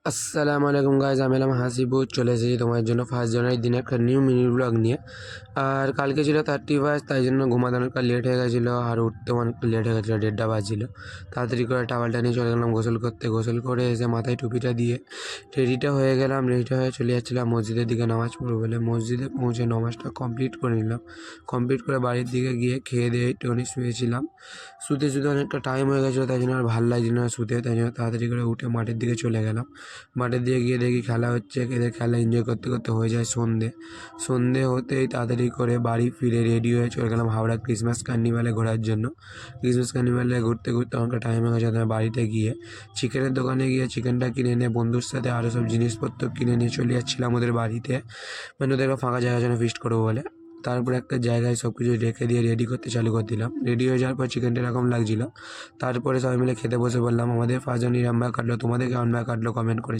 আসসালামু আলাইকুম গাইজ, আমি এলাম হাসিবুর। চলে এসেছি তোমার জন্য 1 জানুয়ারি দিনে একটা নিউ মিনি ব্লগ নিয়ে। আর কালকে ছিল 31, তাই জন্য ঘুমাতে অনেকটা লেট হয়ে গেছিলো আর উঠতেও অনেকটা লেট হয়ে গেছিলো, 1:30 বাজছিল। তাড়াতাড়ি করে টাওয়ালটা নিয়ে চলে গেলাম গোসল করতে। গোসল করে এসে মাথায় টুপিটা দিয়ে রেডিটা হয়ে গেলাম। রেডিটা হয়ে চলে যাচ্ছিলাম মসজিদের দিকে নামাজ পড়বো বলে। মসজিদে পৌঁছে নামাজটা কমপ্লিট করে নিলাম। কমপ্লিট করে বাড়ির দিকে গিয়ে খেয়ে দিয়ে একটুখানি শুয়েছিলাম। শুতে শুতে অনেকটা টাইম হয়ে গেছিলো, তাই জন্য আর ভালো লাগছিল না শুতে। তাই জন্য তাড়াতাড়ি করে উঠে মাঠের দিকে চলে গেলাম। মাঠের দিকে গিয়ে দেখি খেলা হচ্ছে। এদের খেলা এনজয় করতে করতে হয়ে যায় সন্ধে। সন্ধে হতেই তাড়াতাড়ি করে বাড়ি ফিরে রেডি হয়ে চলে গেলাম হাওড়া ক্রিসমাস কার্নিভালে ঘোরার জন্য। ক্রিসমাস কার্নিভালে ঘুরতে ঘুরতে অনেকটা টাইম হয়ে গেছে। বাড়িতে গিয়ে চিকেনের দোকানে গিয়ে চিকেনটা কিনে নিয়ে বন্ধুর সাথে আরও সব জিনিসপত্র কিনে নিয়ে চলে যাচ্ছিলাম ওদের বাড়িতে, মানে ওদের ফাঁকা জায়গার জন্য ফিস্ট করবো বলে। তারপরে একটা জায়গায় সব কিছু রেখে দিয়ে রেডি করতে চালু করে দিলাম। রেডি হয়ে যাওয়ার পর চিকেনটা এরকম লাগছিলো। তারপরে সবাই মিলে খেতে বসে বললাম। আমাদের 1 জানুয়ারি কাটলো, তোমাদের কেমন কাটলো কমেন্ট করে